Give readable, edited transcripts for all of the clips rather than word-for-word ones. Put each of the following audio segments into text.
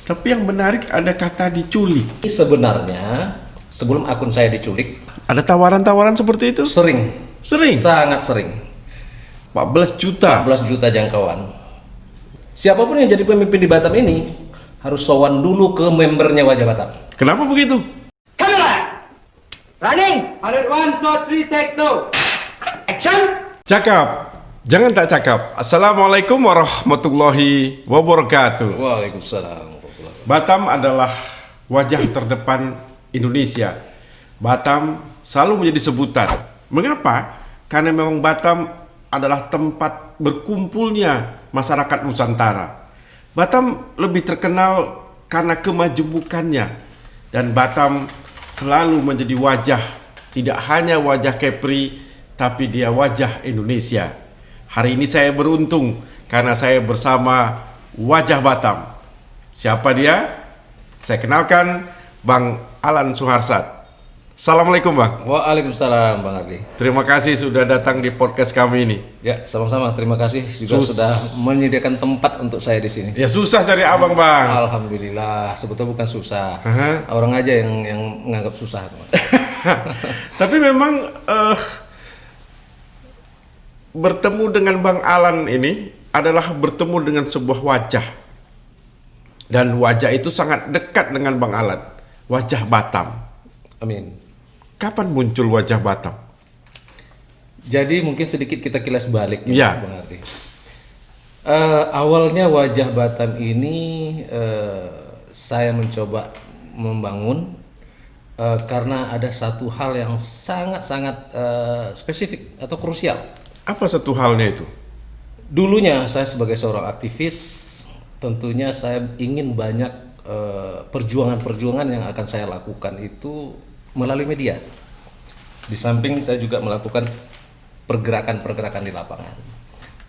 Tapi yang menarik ada kata diculik. Sebenarnya sebelum akun saya diculik, Ada tawaran-tawaran seperti itu? sering, Sering. sangat sering. 14 juta. 14 juta jangkauan. Siapapun yang jadi pemimpin di Batam ini harus sowan dulu ke membernya Wajah Batam. Kenapa begitu? Camera! Running! 101, 2, 3, take 2. Action! Cakap. Jangan tak cakap. Assalamualaikum warahmatullahi wabarakatuh. Waalaikumsalam. Batam adalah wajah terdepan Indonesia. Batam selalu menjadi sebutan. Mengapa? Karena memang Batam adalah tempat berkumpulnya masyarakat Nusantara. Batam lebih terkenal karena kemajemukannya. Dan Batam selalu menjadi wajah, tidak hanya wajah Kepri, tapi dia wajah Indonesia. Hari ini saya beruntung karena saya bersama wajah Batam. Siapa dia? Saya kenalkan Bang Alan Suharsat. Assalamualaikum Bang. Waalaikumsalam Bang Ardi. Terima kasih sudah datang di podcast kami ini. Ya, sama-sama. Terima kasih juga sudah menyediakan tempat untuk saya di sini. Ya susah cari abang Bang. Alhamdulillah, sebetulnya bukan susah. Aha. Orang aja yang menganggap susah. Tapi memang bertemu dengan Bang Alan ini adalah bertemu dengan sebuah wajah. Dan wajah itu sangat dekat dengan Bang Alan. Wajah Batam. Amin. Kapan muncul wajah Batam? Jadi mungkin sedikit kita kilas balik Ya. Bang Ardi. Awalnya Wajah Batam ini saya mencoba membangun karena ada satu hal yang sangat-sangat spesifik atau krusial. Apa satu halnya itu? Dulunya saya sebagai seorang aktivis, tentunya saya ingin banyak perjuangan-perjuangan yang akan saya lakukan itu melalui media. Di samping saya juga melakukan pergerakan-pergerakan di lapangan.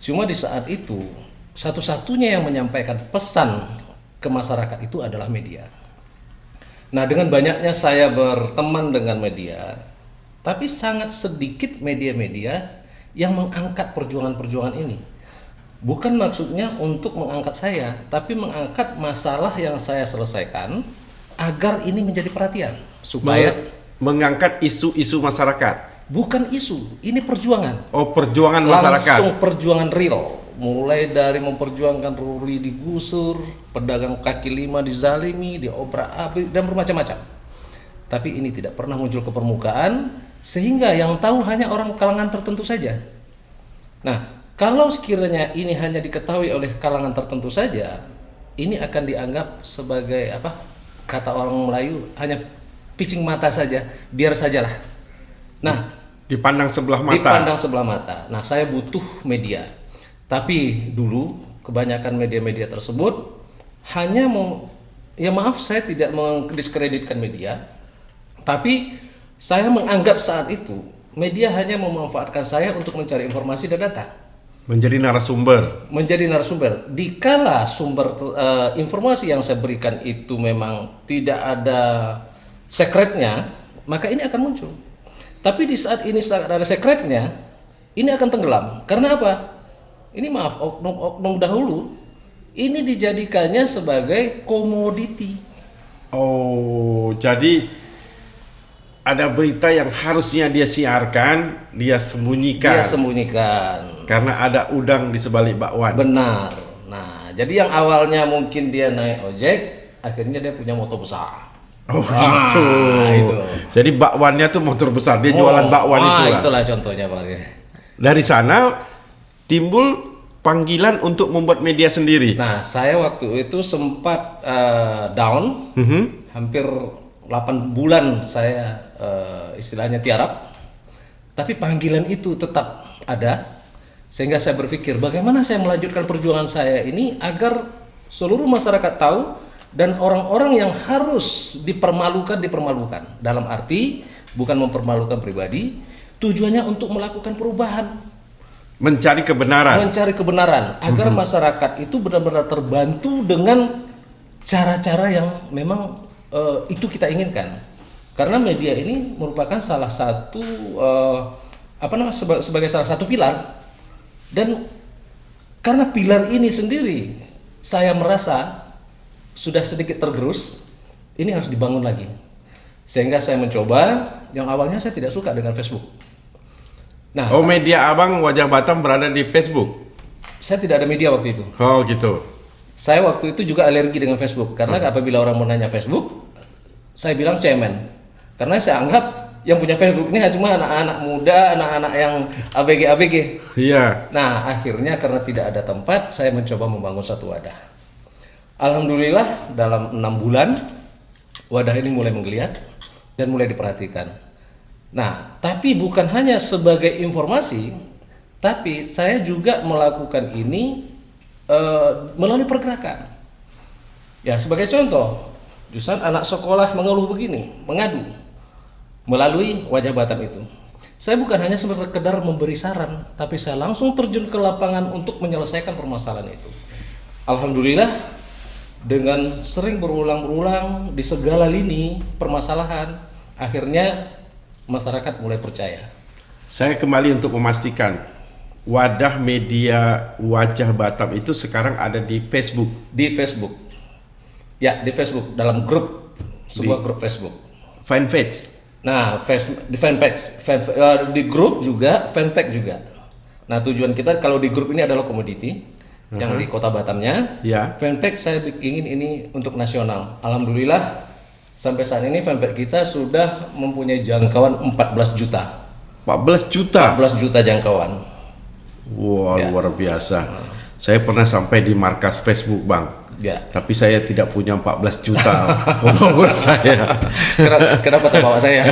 Cuma di saat itu, satu-satunya yang menyampaikan pesan ke masyarakat itu adalah media. Nah, dengan banyaknya saya berteman dengan media, tapi sangat sedikit media-media yang mengangkat perjuangan-perjuangan ini. Bukan maksudnya untuk mengangkat saya, tapi mengangkat masalah yang saya selesaikan agar ini menjadi perhatian. Supaya Mengangkat isu-isu masyarakat. bukan isu, ini perjuangan. Oh, perjuangan masyarakat. Langsung perjuangan real. Mulai dari memperjuangkan Ruri digusur, pedagang kaki lima dizalimi, diobrak-abrik, dan bermacam-macam. Tapi ini tidak pernah muncul ke permukaan, sehingga yang tahu hanya orang kalangan tertentu saja. Nah, kalau sekiranya ini hanya diketahui oleh kalangan tertentu saja, ini akan dianggap sebagai apa? Kata orang Melayu, hanya picing mata saja, biar sajalah. Nah, Dipandang sebelah mata. dipandang sebelah mata. Nah, saya butuh media. Tapi dulu kebanyakan media-media tersebut hanya ya maaf, saya tidak mendiskreditkan media, tapi saya menganggap saat itu media hanya memanfaatkan saya untuk mencari informasi dan data. Menjadi narasumber. Menjadi narasumber. Dikala sumber informasi yang saya berikan itu memang tidak ada sekretnya, maka ini akan muncul. Tapi di saat ini sangat ada sekretnya, ini akan tenggelam. Karena apa? Ini maaf, oknum-oknum dahulu ini dijadikannya sebagai komoditi. Oh, jadi ada berita yang harusnya dia siarkan, dia sembunyikan. Dia sembunyikan. Karena ada udang di sebalik bakwan. Benar. Nah, jadi yang awalnya mungkin dia naik ojek, akhirnya dia punya motor besar. Oh, gitu. itu. Jadi bakwannya tuh motor besar, dia jualan bakwan itu lah. Itulah contohnya, Pak. Dari sana timbul panggilan untuk membuat media sendiri. Nah, saya waktu itu sempat down, hampir 8 bulan saya istilahnya tiarap. Tapi panggilan itu tetap ada, sehingga saya berpikir bagaimana saya melanjutkan perjuangan saya ini agar seluruh masyarakat tahu dan orang-orang yang harus dipermalukan. Dalam arti bukan mempermalukan pribadi, tujuannya untuk melakukan perubahan. Mencari kebenaran. Agar masyarakat itu benar-benar terbantu dengan cara-cara yang memang itu kita inginkan. Karena media ini merupakan salah satu sebagai salah satu pilar, dan karena pilar ini sendiri saya merasa sudah sedikit tergerus, ini harus dibangun lagi. Sehingga saya mencoba, yang awalnya saya tidak suka dengan Facebook. Nah, Oh, media abang Wajah Batam berada di Facebook? saya tidak ada media waktu itu. Oh gitu. Saya waktu itu juga alergi dengan Facebook, karena apabila orang mau nanya Facebook, saya bilang cemen. Karena saya anggap yang punya Facebook ini cuma anak-anak muda, anak-anak yang ABG-ABG. Iya. Nah, akhirnya karena tidak ada tempat, saya mencoba membangun satu wadah. Alhamdulillah dalam 6 bulan, wadah ini mulai menggeliat dan mulai diperhatikan. Nah, tapi bukan hanya sebagai informasi, tapi saya juga melakukan ini melalui pergerakan. Ya, sebagai contoh, di saat anak sekolah mengeluh begini, mengadu melalui Wajah Batam itu, saya bukan hanya sekedar memberi saran, tapi saya langsung terjun ke lapangan untuk menyelesaikan permasalahan itu. Alhamdulillah, dengan sering berulang-ulang di segala lini permasalahan, akhirnya masyarakat mulai percaya. Saya kembali untuk memastikan wadah media Wajah Batam itu sekarang ada di Facebook. Di Facebook, ya di Facebook dalam grup, sebuah grup Facebook. Fanpage. Nah, di fanpage, di grup juga, fanpage juga. Nah, tujuan kita kalau di grup ini adalah komoditi yang di Kota Batamnya. Ya. Fanpage saya ingin ini untuk nasional. Alhamdulillah sampai saat ini fanpage kita sudah mempunyai jangkauan 14 juta. 14 juta. 14 juta jangkauan. Wah, Ya. luar biasa. Saya pernah sampai di markas Facebook, Bang. Ya. Tapi saya tidak punya 14 juta follower saya. Kenapa terbawa saya?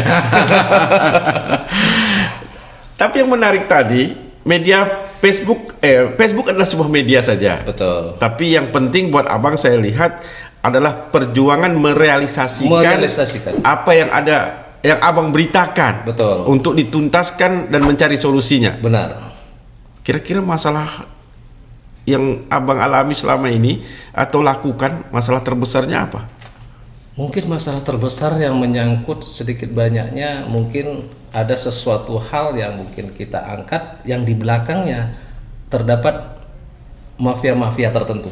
Tapi yang menarik tadi, media Facebook adalah sebuah media saja. Betul. Tapi yang penting buat abang saya lihat adalah perjuangan merealisasikan apa yang ada, yang abang beritakan. Betul. Untuk dituntaskan dan mencari solusinya. Benar. Kira-kira masalah yang abang alami selama ini atau lakukan, masalah terbesarnya apa? Mungkin masalah terbesar yang menyangkut sedikit banyaknya, mungkin ada sesuatu hal yang mungkin kita angkat yang di belakangnya terdapat mafia-mafia tertentu.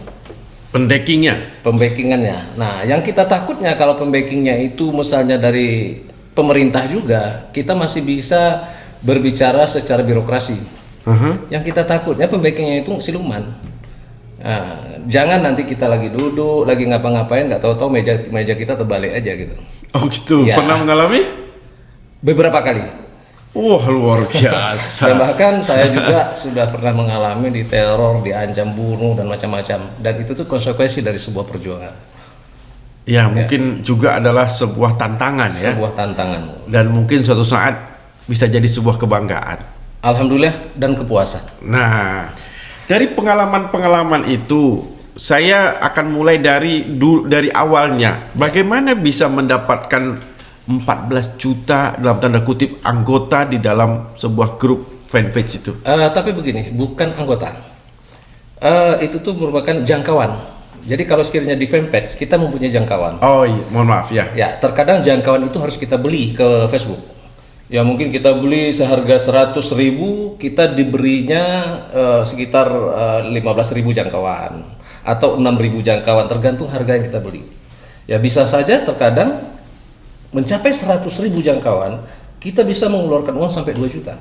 Pembackingannya. Nah, yang kita takutnya kalau pembackingnya itu misalnya dari pemerintah juga, kita masih bisa berbicara secara birokrasi. Yang kita takutnya pembackingnya itu siluman. Nah, jangan nanti kita lagi duduk, lagi ngapa-ngapain, nggak tahu-tahu meja kita terbalik aja gitu. Oh gitu, Ya. pernah mengalami? Beberapa kali. Wah, luar Dan biasa. bahkan saya juga sudah pernah mengalami diteror, diancam bunuh dan macam-macam. Dan itu tuh konsekuensi dari sebuah perjuangan, Ya, mungkin juga adalah sebuah tantangan ya. sebuah tantangan. Dan mungkin suatu saat bisa jadi sebuah kebanggaan. Alhamdulillah dan kepuasan. Nah, dari pengalaman-pengalaman itu, saya akan mulai dari awalnya. Bagaimana bisa mendapatkan 14 juta dalam tanda kutip anggota di dalam sebuah grup fanpage itu? Tapi begini, bukan anggota. Itu tuh merupakan jangkauan. Jadi kalau sekiranya di fanpage kita mempunyai jangkauan. Oh iya, mohon maaf ya. Ya, terkadang jangkauan itu harus kita beli ke Facebook. Ya mungkin kita beli seharga 100.000, kita diberinya sekitar 15.000 jangkauan atau 6.000 jangkauan, tergantung harga yang kita beli. Ya bisa saja terkadang mencapai 100.000 jangkauan, kita bisa mengeluarkan uang sampai 2 juta.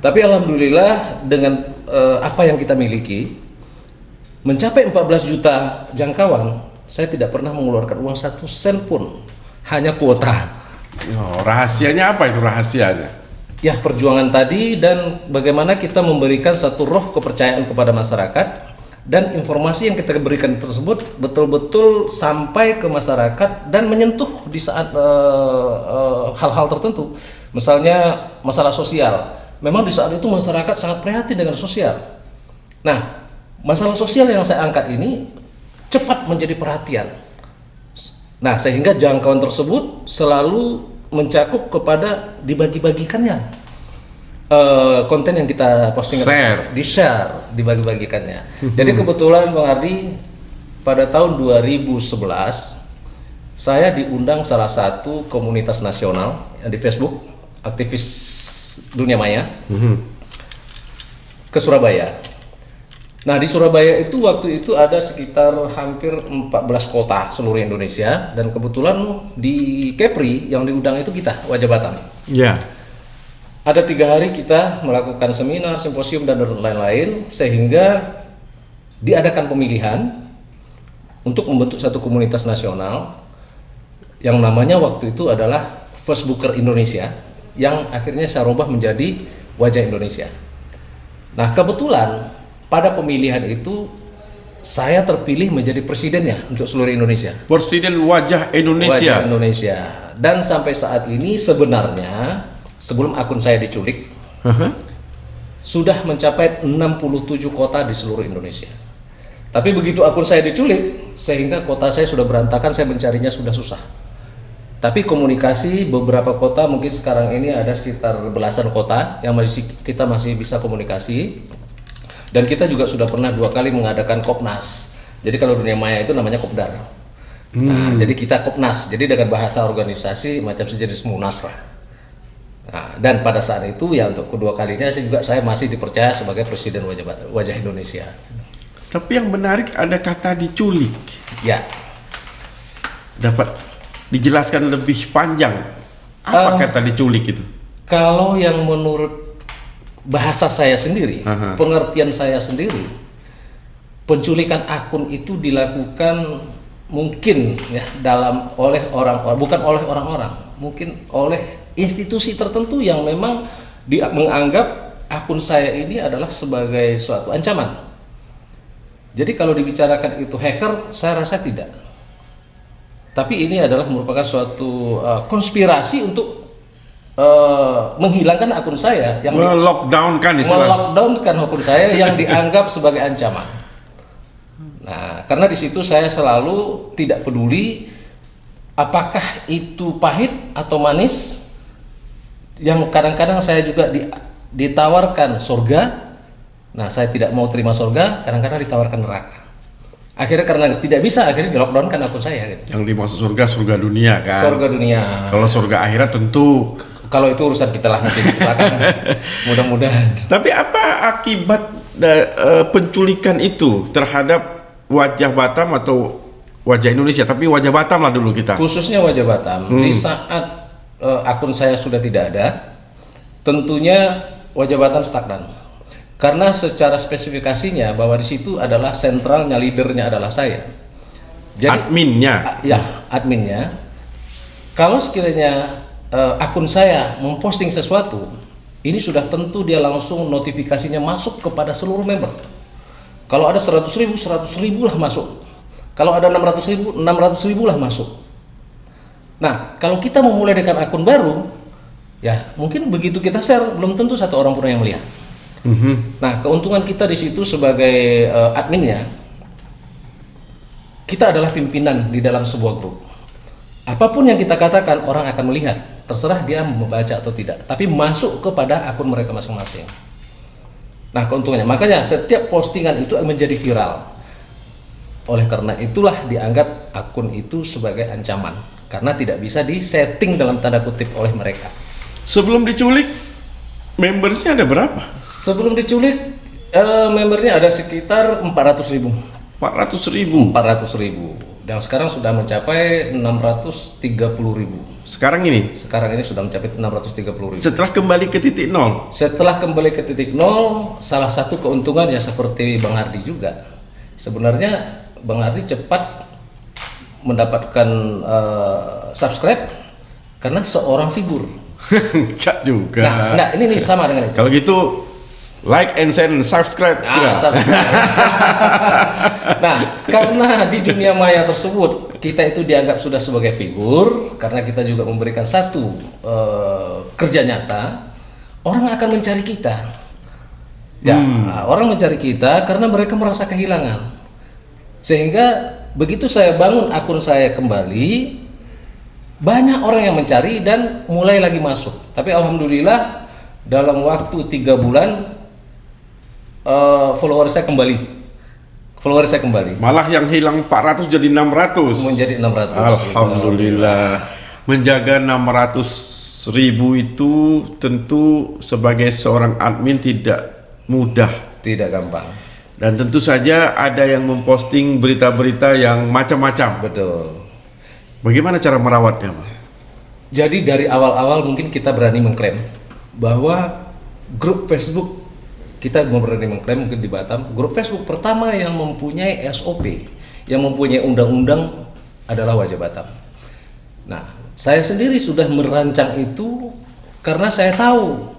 Tapi alhamdulillah dengan apa yang kita miliki, mencapai 14 juta jangkauan, saya tidak pernah mengeluarkan uang 1 sen pun, hanya kuota. Oh, rahasianya apa itu rahasianya? Ya perjuangan tadi dan bagaimana kita memberikan satu roh kepercayaan kepada masyarakat dan informasi yang kita berikan tersebut betul-betul sampai ke masyarakat dan menyentuh di saat hal-hal tertentu. Misalnya masalah sosial. Memang di saat itu masyarakat sangat prihatin dengan sosial. Nah, masalah sosial yang saya angkat ini cepat menjadi perhatian. Nah, sehingga jangkauan tersebut selalu mencakup kepada dibagi-bagikannya konten yang kita posting, di-share, dibagi-bagikannya. Jadi kebetulan Bang Ardi pada tahun 2011 saya diundang salah satu komunitas nasional di Facebook, aktivis dunia maya, ke Surabaya. Nah, di Surabaya itu waktu itu ada sekitar hampir 14 kota seluruh Indonesia, dan kebetulan di Kepri yang diundang itu kita, Wajah Batam. Ya. Ada 3 hari kita melakukan seminar, simposium, dan lain-lain, sehingga diadakan pemilihan untuk membentuk satu komunitas nasional yang namanya waktu itu adalah Facebooker Indonesia, yang akhirnya saya rubah menjadi Wajah Indonesia. Nah, kebetulan pada pemilihan itu saya terpilih menjadi presidennya untuk seluruh Indonesia. Presiden Wajah Indonesia. Wajah Indonesia. Dan sampai saat ini sebenarnya sebelum akun saya diculik sudah mencapai 67 kota di seluruh Indonesia. Tapi begitu akun saya diculik, sehingga kota saya sudah berantakan, saya mencarinya sudah susah. Tapi komunikasi beberapa kota, mungkin sekarang ini ada sekitar belasan kota yang kita masih bisa komunikasi. Dan kita juga sudah pernah 2 kali mengadakan Kopnas. Jadi kalau dunia maya itu namanya Kopdar. Nah, jadi kita Kopnas. Jadi dengan bahasa organisasi macam sejenis Munas lah. Nah, dan pada saat itu ya untuk kedua kalinya saya masih dipercaya sebagai Presiden Wajah Indonesia. Tapi yang menarik ada kata diculik. Ya. Dapat dijelaskan lebih panjang. Apa kata diculik itu? Kalau yang menurut bahasa saya sendiri, pengertian saya sendiri, penculikan akun itu dilakukan mungkin ya oleh orang-orang, bukan oleh orang-orang, mungkin oleh institusi tertentu yang memang menganggap akun saya ini adalah sebagai suatu ancaman. Jadi kalau dibicarakan itu hacker, saya rasa tidak. Tapi ini adalah merupakan suatu konspirasi untuk menghilangkan akun saya yang melockdownkan akun saya yang dianggap sebagai ancaman. Nah, karena di situ saya selalu tidak peduli apakah itu pahit atau manis. Yang kadang-kadang saya juga ditawarkan surga. Nah, saya tidak mau terima surga, kadang-kadang ditawarkan neraka. Akhirnya karena tidak bisa, akhirnya di-lockdownkan akun saya gitu. Yang dimaksud surga dunia kan? Surga dunia. Kalau surga akhirat tentu. Kalau itu urusan kita lah nanti di belakang. Mudah-mudahan. Tapi apa akibat penculikan itu terhadap Wajah Batam atau Wajah Indonesia? Tapi Wajah Batam lah dulu kita. Khususnya Wajah Batam. Di saat akun saya sudah tidak ada, tentunya Wajah Batam stagnan. Karena secara spesifikasinya bahwa di situ adalah sentralnya, leadernya adalah saya. Jadi, adminnya. Ya, adminnya. Kalau sekiranya akun saya memposting sesuatu, ini sudah tentu dia langsung notifikasinya masuk kepada seluruh member. Kalau ada 100.000 lah masuk. Kalau ada 600.000 lah masuk. Nah, kalau kita memulai dengan akun baru, ya mungkin begitu kita share, belum tentu satu orang pun yang melihat. Nah, keuntungan kita di situ sebagai adminnya, kita adalah pimpinan di dalam sebuah grup. Apapun yang kita katakan, orang akan melihat. Terserah dia membaca atau tidak, tapi masuk kepada akun mereka masing-masing. Nah, keuntungannya, makanya setiap postingan itu menjadi viral. Oleh karena itulah dianggap akun itu sebagai ancaman, karena tidak bisa disetting dalam tanda kutip oleh mereka. Sebelum diculik, membersnya ada berapa? Sebelum diculik, membernya ada sekitar 400.000. 400.000. Dan sekarang sudah mencapai 630.000. Sekarang ini sudah mencapai 630.000. Setelah kembali ke titik nol. Setelah kembali ke titik nol, salah satu keuntungan ya seperti Bang Hardi juga. Sebenarnya Bang Hardi cepat mendapatkan subscribe karena seorang figur. Enggak juga. Nah, ini sama dengan itu. Kalau gitu like and subscribe segera. Nah, karena di dunia maya tersebut kita itu dianggap sudah sebagai figur, karena kita juga memberikan satu kerja nyata, orang akan mencari kita. Ya, orang mencari kita karena mereka merasa kehilangan. Sehingga begitu saya bangun akun saya kembali, banyak orang yang mencari dan mulai lagi masuk. Tapi alhamdulillah dalam waktu 3 bulan follower saya kembali. Malah yang hilang 400 jadi 600. Menjadi 600. Alhamdulillah. Menjaga 600.000 itu tentu sebagai seorang admin tidak mudah. Tidak gampang. Dan tentu saja ada yang memposting berita-berita yang macam-macam. Betul. Bagaimana cara merawatnya, Bang? Jadi dari awal-awal mungkin kita berani mengklaim bahwa grup Facebook, kita mau berani mengklaim mungkin di Batam, grup Facebook pertama yang mempunyai SOP, yang mempunyai undang-undang adalah Wajah Batam. Nah, saya sendiri sudah merancang itu karena saya tahu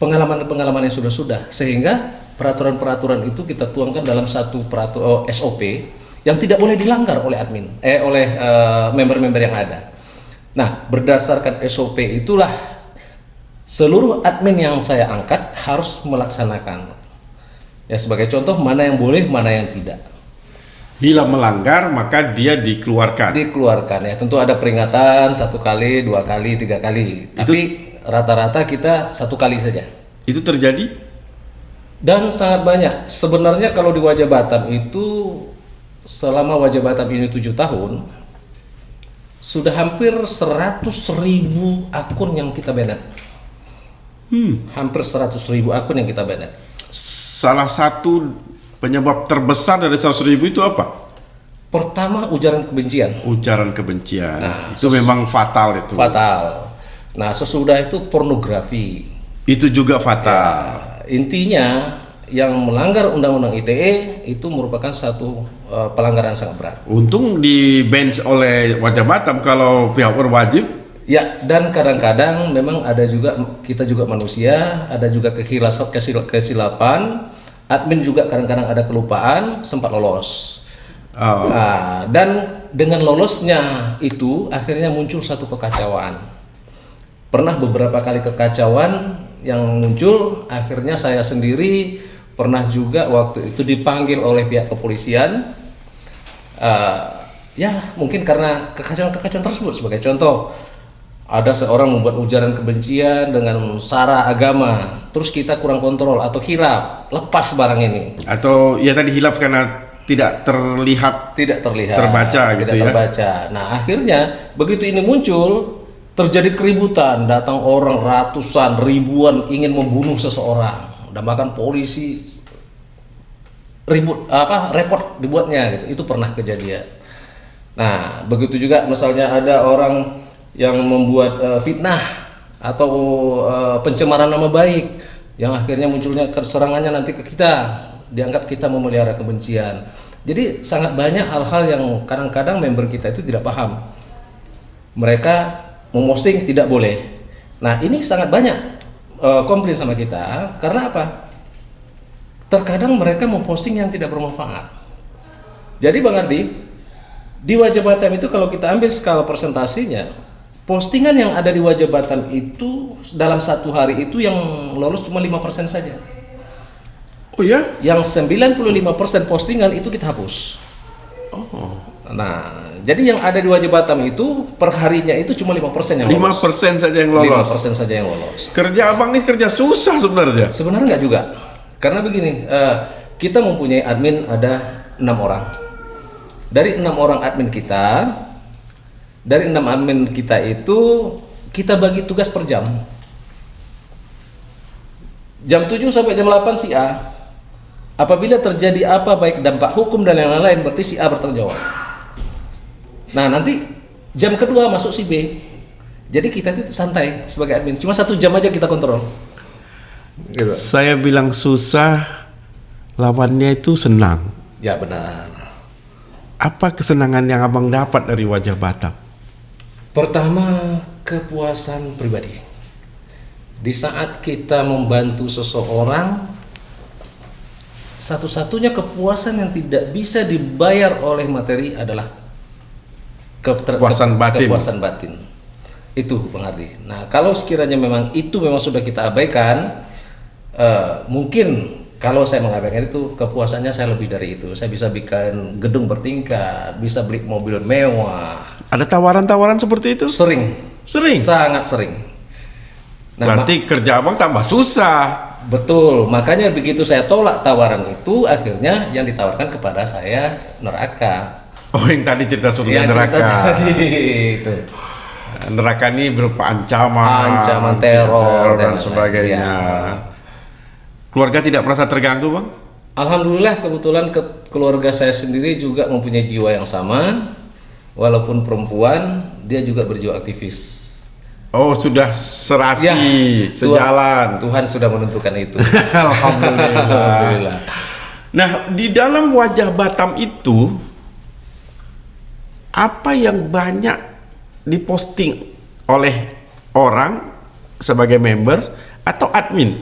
pengalaman-pengalaman yang sudah-sudah, sehingga peraturan-peraturan itu kita tuangkan dalam satu peraturan SOP yang tidak boleh dilanggar oleh oleh member-member yang ada. Nah, berdasarkan SOP itulah seluruh admin yang saya angkat harus melaksanakan. Ya, sebagai contoh mana yang boleh, mana yang tidak. Bila melanggar maka dia dikeluarkan. Dikeluarkan ya, tentu ada peringatan 1 kali, 2 kali, 3 kali. Tapi rata-rata kita 1 kali saja. Itu terjadi? Dan sangat banyak. Sebenarnya kalau di Wajah Batam itu selama Wajah Batam ini 7 tahun sudah hampir 100.000 akun yang kita banned. Hampir 100.000 akun yang kita banned. Salah satu penyebab terbesar dari 100.000 itu apa? Pertama, ujaran kebencian. Ujaran kebencian. Nah, itu memang fatal itu. Fatal. Nah, sesudah itu pornografi. Itu juga fatal. Ya, intinya yang melanggar undang-undang ITE itu merupakan satu pelanggaran yang sangat berat. Untung di bench oleh Wajah Batam kalau pihak berwajib. Ya, dan kadang-kadang memang ada juga, kita juga manusia, ada juga kesilapan, admin juga kadang-kadang ada kelupaan, sempat lolos. Oh. Nah, dan dengan lolosnya itu akhirnya muncul satu kekacauan. Pernah beberapa kali kekacauan yang muncul, akhirnya saya sendiri pernah juga waktu itu dipanggil oleh pihak kepolisian. Ya mungkin karena kekacauan tersebut. Sebagai contoh, ada seorang membuat ujaran kebencian dengan sara agama, terus kita kurang kontrol atau hilaf, lepas barang ini. Atau ya tadi hilaf karena tidak terlihat terbaca gitu tidak ya. terbaca. Nah, akhirnya begitu ini muncul, terjadi keributan, datang orang ratusan, ribuan ingin membunuh seseorang, dan bahkan polisi report dibuatnya gitu. Itu pernah kejadian. Nah, begitu juga misalnya ada orang yang membuat fitnah atau pencemaran nama baik, yang akhirnya munculnya serangannya nanti ke kita, dianggap kita memelihara kebencian. Jadi sangat banyak hal-hal yang kadang-kadang member kita itu tidak paham. Mereka memposting tidak boleh. Nah, ini sangat banyak komplain sama kita karena apa? Terkadang mereka memposting yang tidak bermanfaat. Jadi Bang Ardi, di Wajah Batam itu kalau kita ambil skala persentasinya, postingan yang ada di Wajah Batam itu dalam 1 hari itu yang lolos cuma 5% saja. Oh ya? Yang 95% postingan itu kita hapus. Oh. Nah, jadi yang ada di Wajah Batam itu per harinya itu cuma 5% yang lolos. 5% saja yang lolos. 5% saja yang lolos. Kerja abang ini kerja susah sebenarnya. Sebenarnya nggak juga. Karena begini, kita mempunyai admin ada 6 orang. Dari 6 orang admin kita, dari 6 admin kita itu kita bagi tugas per jam. Jam 7 sampai jam 8 si A. Apabila terjadi apa baik dampak hukum dan yang lain, berarti si A bertanggung jawab. Nah, nanti jam kedua masuk si B. Jadi kita itu santai sebagai admin. Cuma 1 jam aja kita kontrol. Gitu. Saya bilang susah, lawannya itu senang. Ya benar. Apa kesenangan yang abang dapat dari Wajah Batam? Pertama, kepuasan pribadi. Di saat kita membantu seseorang, satu-satunya kepuasan yang tidak bisa dibayar oleh materi adalah Kepuasan batin. Itu Bang Ardi. Nah, kalau sekiranya memang itu memang sudah kita abaikan, mungkin kalau saya mengabaikan itu, kepuasannya saya lebih dari itu. Saya bisa bikin gedung bertingkat, bisa beli mobil mewah. Ada tawaran-tawaran seperti itu? Sering. Sangat sering. Nah, berarti kerja abang tambah susah. Betul, makanya begitu saya tolak tawaran itu, akhirnya yang ditawarkan kepada saya neraka. Oh, yang tadi cerita surga neraka. Itu. Neraka ini berupa ancaman, teror dan sebagainya. Ya. Keluarga tidak merasa terganggu, Bang? Alhamdulillah kebetulan keluarga saya sendiri juga mempunyai jiwa yang sama. Walaupun perempuan, dia juga berjiwa aktivis. Oh, sudah serasi, Ya, sejalan. Tuhan sudah menentukan itu. Alhamdulillah. Alhamdulillah. Nah, di dalam wajah Batam itu, apa yang banyak diposting oleh orang sebagai member atau admin?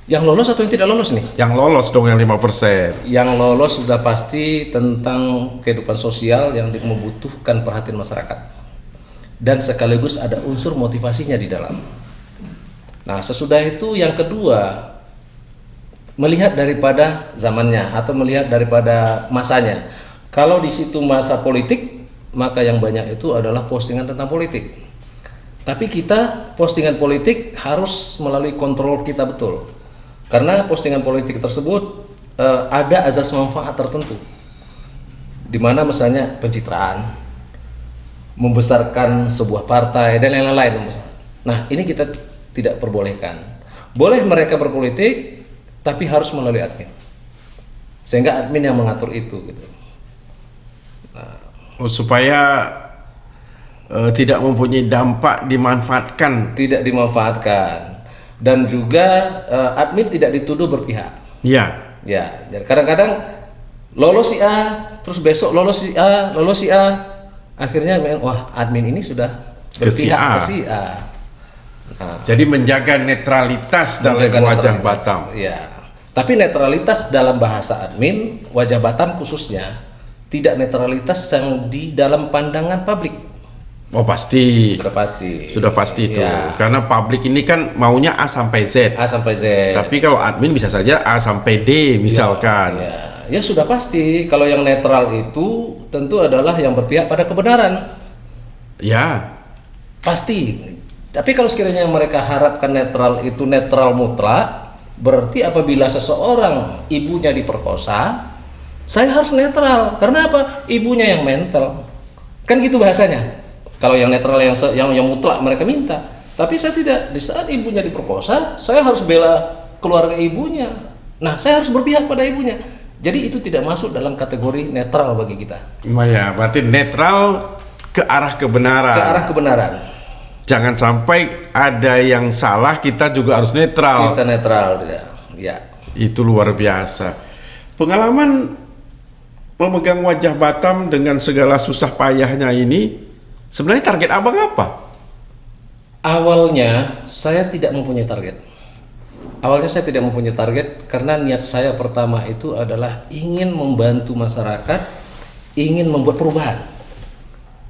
Yang lolos atau yang tidak lolos nih? Yang lolos dong yang 5%. Yang lolos sudah pasti tentang kehidupan sosial yang membutuhkan perhatian masyarakat. Dan sekaligus ada unsur motivasinya di dalam. Nah, sesudah itu yang kedua, melihat daripada zamannya atau melihat daripada masanya. Kalau di situ masa politik, maka yang banyak itu adalah postingan tentang politik. Tapi kita postingan politik harus melalui kontrol kita betul. Karena postingan politik tersebut ada azas manfaat tertentu, di mana misalnya pencitraan, membesarkan sebuah partai dan lain-lain. Nah, ini kita tidak perbolehkan. Boleh mereka berpolitik, tapi harus melalui admin, sehingga admin yang mengatur itu. Gitu. Supaya tidak mempunyai dampak dimanfaatkan. Tidak dimanfaatkan. Dan juga admin tidak dituduh berpihak. Ya. Ya, jadi kadang-kadang lolos si A, terus besok lolos si A, akhirnya wah admin ini sudah berpihak ke si A. Nah, jadi menjaga netralitas dalam wajah Batam. Ya. Tapi netralitas dalam bahasa admin, wajah Batam khususnya tidak netralitas yang di dalam pandangan publik. Oh pasti. Sudah pasti. Sudah pasti itu. Ya. Karena publik ini kan maunya A sampai Z. A sampai Z. Tapi kalau admin bisa saja A sampai D misalkan. Ya sudah pasti. Kalau yang netral itu tentu adalah yang berpihak pada kebenaran. Ya. Pasti. Tapi kalau sekiranya mereka harapkan netral itu netral mutlak, berarti apabila seseorang ibunya diperkosa, saya harus netral. Karena apa? Ibunya yang mental. Kan gitu bahasanya. Kalau yang netral yang mutlak mereka minta. Tapi saya tidak. Di saat ibunya diperkosa, saya harus bela keluarga ibunya. Nah, saya harus berpihak pada ibunya. Jadi itu tidak masuk dalam kategori netral bagi kita. Ya, berarti netral ke arah kebenaran. Ke arah kebenaran. Jangan sampai ada yang salah, kita juga harus netral. Kita netral, tidak. Ya. Itu luar biasa. Pengalaman memegang wajah Batam dengan segala susah payahnya ini, sebenarnya target abang apa? Awalnya saya tidak mempunyai target. Awalnya saya tidak mempunyai target karena niat saya pertama itu adalah ingin membantu masyarakat, ingin membuat perubahan.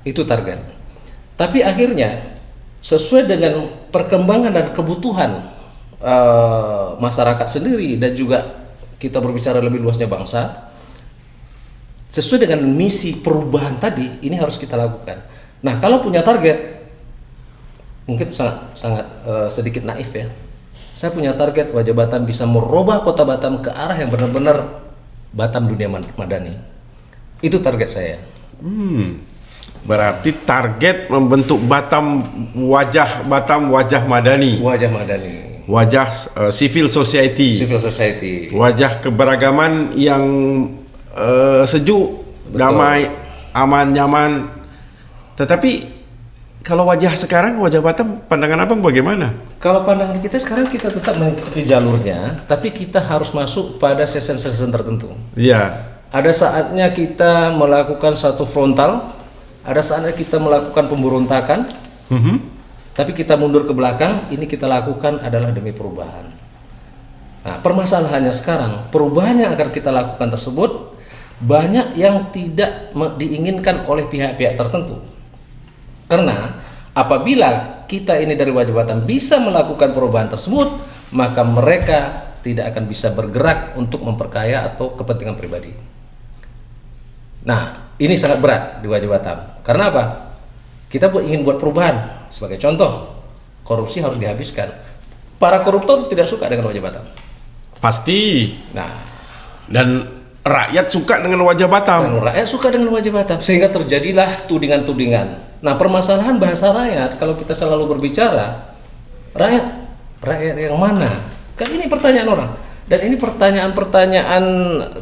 Itu target. Tapi akhirnya sesuai dengan perkembangan dan kebutuhan masyarakat sendiri dan juga kita berbicara lebih luasnya bangsa, sesuai dengan misi perubahan tadi, ini harus kita lakukan. Nah, kalau punya target, mungkin sangat sedikit naif ya. Saya punya target wajah Batam bisa merubah kota Batam ke arah yang benar-benar Batam dunia madani. Itu target saya. Berarti target membentuk Batam wajah madani. Wajah madani. Wajah civil society. Civil society. Wajah keberagaman yang sejuk, Betul. damai, aman, nyaman. Tetapi kalau wajah sekarang, wajah Batam, pandangan abang bagaimana? Kalau pandangan kita sekarang kita tetap mengikuti jalurnya, tapi kita harus masuk pada season-season tertentu. Iya. Ada saatnya kita melakukan satu frontal, ada saatnya kita melakukan pemberontakan, tapi kita mundur ke belakang, ini kita lakukan adalah demi perubahan. Nah, permasalahannya sekarang, perubahan yang akan kita lakukan tersebut, banyak yang tidak diinginkan oleh pihak-pihak tertentu. Karena apabila kita ini dari wajah Batam bisa melakukan perubahan tersebut, maka mereka tidak akan bisa bergerak untuk memperkaya atau kepentingan pribadi. Nah, ini sangat berat di wajah Batam. Karena apa? Kita ingin buat perubahan. Sebagai contoh, korupsi harus dihabiskan. Para koruptor tidak suka dengan wajah Batam. Pasti. Nah, Dan rakyat suka dengan wajah Batam. dan rakyat suka dengan wajah Batam, sehingga terjadilah tudingan-tudingan. Nah, permasalahan bahasa rakyat, kalau kita selalu berbicara, rakyat yang mana? Kan ini pertanyaan orang. Dan ini pertanyaan-pertanyaan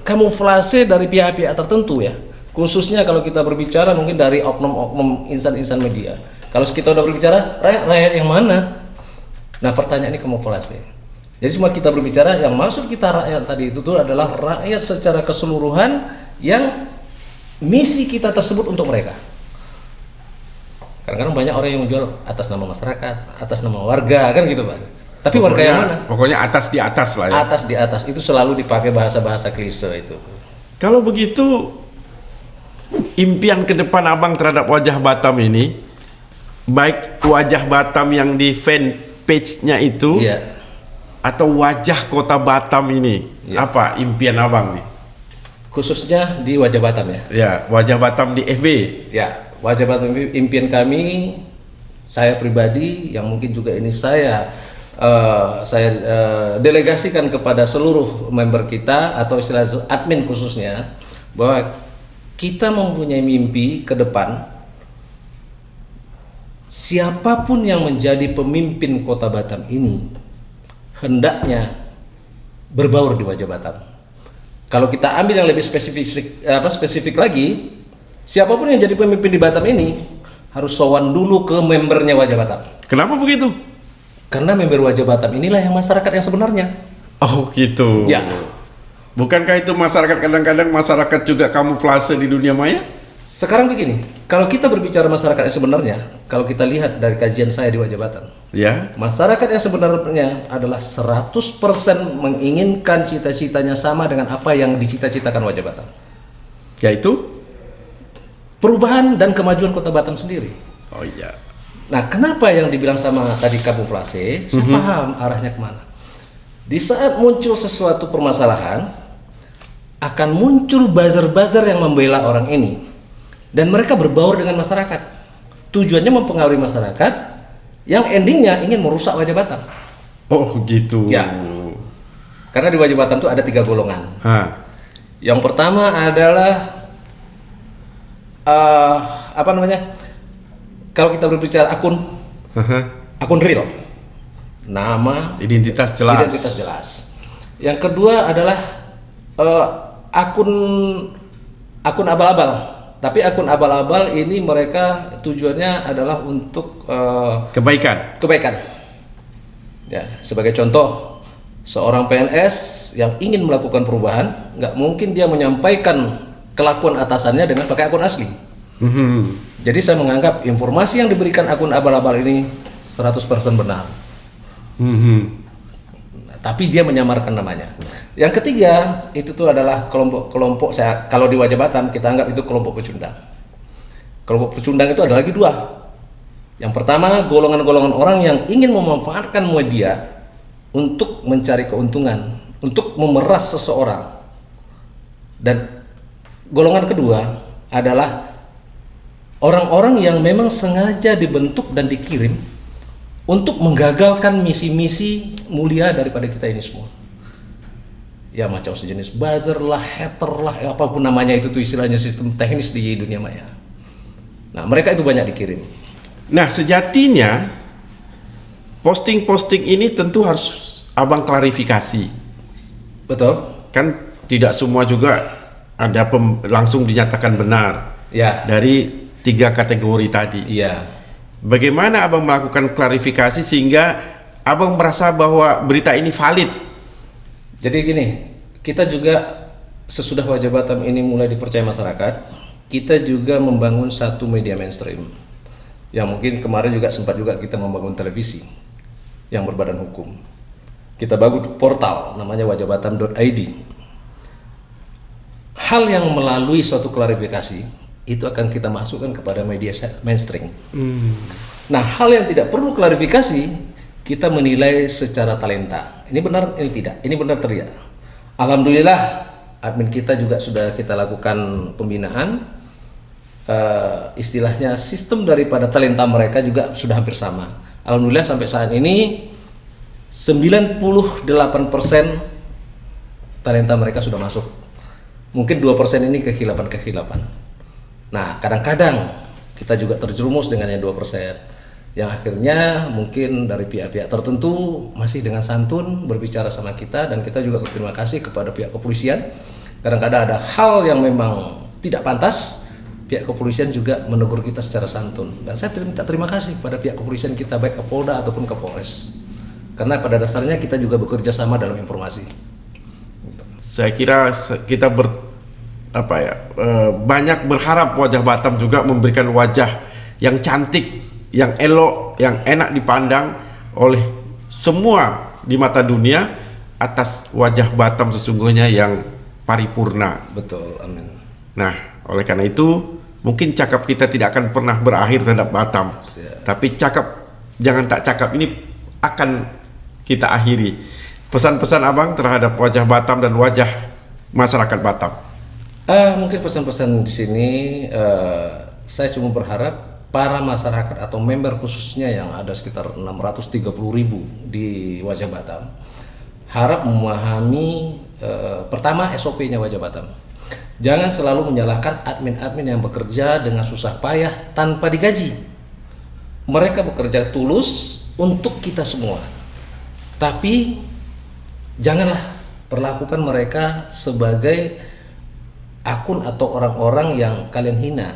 kamuflase dari pihak-pihak tertentu ya. Khususnya kalau kita berbicara mungkin dari oknum-oknum insan-insan media. Kalau kita udah berbicara rakyat yang mana? Nah, pertanyaan ini kamuflase. Jadi cuma kita berbicara yang maksud kita rakyat tadi itu tuh adalah rakyat secara keseluruhan yang misi kita tersebut untuk mereka. Kadang-kadang banyak orang yang menjual atas nama masyarakat, atas nama warga kan gitu Pak. Tapi warga yang mana? Pokoknya atas di atas lah ya. Atas di atas itu selalu dipakai bahasa-bahasa klise itu. Kalau begitu, impian ke depan Abang terhadap wajah Batam ini, baik wajah Batam yang di fan page-nya itu, Iya. atau wajah kota Batam ini, Iya. apa impian Abang nih? Khususnya di wajah Batam ya. Ya, wajah Batam di FB. Ya, wajah Batam impian kami, saya pribadi yang mungkin juga ini saya delegasikan kepada seluruh member kita atau istilah admin khususnya, bahwa kita mempunyai mimpi ke depan siapapun yang menjadi pemimpin kota Batam ini hendaknya berbaur di wajah Batam. Kalau kita ambil yang lebih spesifik lagi, siapapun yang jadi pemimpin di Batam ini harus sowan dulu ke membernya wajah Batam. Kenapa begitu? Karena member wajah Batam inilah yang masyarakat yang sebenarnya. Oh gitu. Ya. Bukankah itu masyarakat kadang-kadang masyarakat juga kamuflase di dunia maya? Sekarang begini, kalau kita berbicara masyarakat yang sebenarnya, kalau kita lihat dari kajian saya di wajah Batam, Ya. masyarakat yang sebenarnya adalah 100% menginginkan cita-citanya sama dengan apa yang dicita-citakan wajah Batam. Yaitu? Perubahan dan kemajuan kota Batam sendiri. Oh iya. Nah, kenapa yang dibilang sama tadi kamuflase? Saya paham arahnya kemana. Di saat muncul sesuatu permasalahan, akan muncul buzzer-buzzer yang membela orang ini, dan mereka berbaur dengan masyarakat. Tujuannya mempengaruhi masyarakat, yang endingnya ingin merusak wajah Batam. Oh gitu. Ya. Karena di wajah Batam itu ada 3 golongan. Hah. Yang pertama adalah apa namanya? Kalau kita berbicara akun real, nama, Identitas jelas. identitas jelas. Yang kedua adalah akun abal-abal. Tapi akun abal-abal ini mereka tujuannya adalah untuk kebaikan. Ya, sebagai contoh, seorang PNS yang ingin melakukan perubahan, nggak mungkin dia menyampaikan kelakuan atasannya dengan pakai akun asli. Jadi saya menganggap informasi yang diberikan akun abal-abal ini 100% benar. Tapi dia menyamarkan namanya. Yang ketiga itu tuh adalah kelompok saya, kalau di wajah Batam kita anggap itu kelompok pecundang. Kelompok pecundang itu ada lagi 2. Yang pertama, golongan-golongan orang yang ingin memanfaatkan media untuk mencari keuntungan, untuk memeras seseorang. Dan golongan kedua adalah orang-orang yang memang sengaja dibentuk dan dikirim untuk menggagalkan misi-misi mulia daripada kita ini semua. Ya, macam sejenis buzzer lah, hater lah, apapun namanya itu tuh istilahnya sistem teknis di dunia maya. Nah, mereka itu banyak dikirim. Nah, sejatinya posting-posting ini tentu harus Abang klarifikasi. Betul? Kan tidak semua juga ada langsung dinyatakan benar. Ya. Dari 3 kategori tadi. Iya. Bagaimana Abang melakukan klarifikasi sehingga Abang merasa bahwa berita ini valid? Jadi gini, kita juga sesudah wajah Batam ini mulai dipercaya masyarakat, kita juga membangun satu media mainstream. Yang mungkin kemarin juga sempat juga kita membangun televisi yang berbadan hukum. Kita bangun portal namanya wajahbatam.id. Hal yang melalui suatu klarifikasi itu akan kita masukkan kepada media mainstream. Nah, hal yang tidak perlu klarifikasi kita menilai secara talenta. Ini benar, ini tidak. Ini benar, tidak. Alhamdulillah, admin kita juga sudah kita lakukan pembinaan. Istilahnya sistem daripada talenta mereka juga sudah hampir sama. Alhamdulillah sampai saat ini 98% talenta mereka sudah masuk. Mungkin 2% ini kehilapan-kehilapan. Nah, kadang-kadang kita juga terjerumus dengan yang 2%. yang akhirnya mungkin dari pihak-pihak tertentu masih dengan santun berbicara sama kita, dan kita juga berterima kasih kepada pihak kepolisian. Kadang-kadang ada hal yang memang tidak pantas, pihak kepolisian juga menegur kita secara santun, dan saya minta terima kasih pada pihak kepolisian kita, baik Kapolda ataupun Kapolres, karena pada dasarnya kita juga bekerja sama dalam informasi. Saya kira kita banyak berharap wajah Batam juga memberikan wajah yang cantik, yang elok, yang enak dipandang oleh semua di mata dunia atas wajah Batam sesungguhnya yang paripurna. Betul, amin. Nah, oleh karena itu mungkin cakap kita tidak akan pernah berakhir terhadap Batam. Siap. Tapi jangan tak cakap ini akan kita akhiri. Pesan-pesan Abang terhadap wajah Batam dan wajah masyarakat Batam. Mungkin pesan-pesan di sini saya cuma berharap para masyarakat atau member khususnya yang ada sekitar 630.000 di wajah Batam harap memahami pertama SOP-nya wajah Batam. Jangan selalu menyalahkan admin-admin yang bekerja dengan susah payah tanpa digaji. Mereka bekerja tulus untuk kita semua. Tapi janganlah perlakukan mereka sebagai akun atau orang-orang yang kalian hina.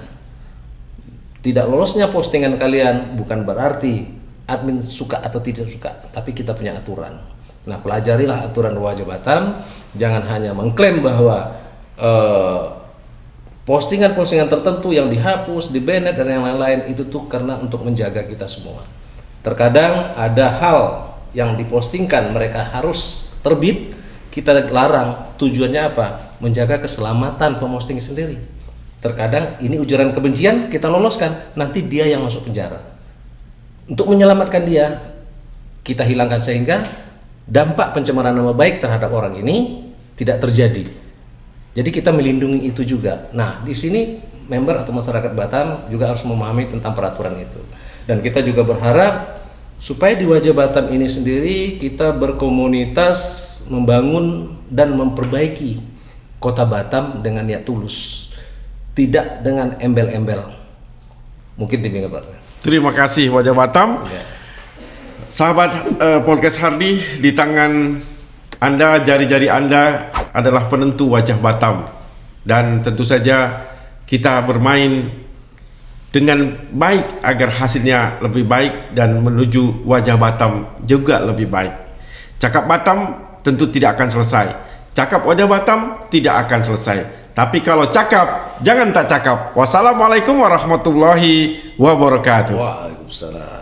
Tidak lolosnya postingan kalian bukan berarti admin suka atau tidak suka, tapi kita punya aturan. Nah, pelajarilah aturan wajah Batam. Jangan hanya mengklaim bahwa postingan-postingan tertentu yang dihapus, di-banned dan yang lain-lain itu tuh karena untuk menjaga kita semua. Terkadang ada hal yang dipostingkan mereka harus terbit, kita larang. Tujuannya apa? Menjaga keselamatan pemosting sendiri. Terkadang ini ujaran kebencian, kita loloskan, nanti dia yang masuk penjara. Untuk menyelamatkan dia, kita hilangkan sehingga dampak pencemaran nama baik terhadap orang ini tidak terjadi. Jadi kita melindungi itu juga. Nah, di sini member atau masyarakat Batam juga harus memahami tentang peraturan itu. Dan kita juga berharap supaya di wajah Batam ini sendiri kita berkomunitas, membangun dan memperbaiki kota Batam dengan niat tulus, tidak dengan embel-embel. Mungkin demikian Pak. Terima kasih wajah Batam. Ya. Sahabat podcast Hardy, di tangan Anda, jari-jari Anda adalah penentu wajah Batam. Dan tentu saja kita bermain dengan baik agar hasilnya lebih baik dan menuju wajah Batam juga lebih baik. Cakap Batam tentu tidak akan selesai. Cakap wajah Batam tidak akan selesai. Tapi kalau cakap, jangan tak cakap. Wassalamualaikum warahmatullahi wabarakatuh. Waalaikumsalam.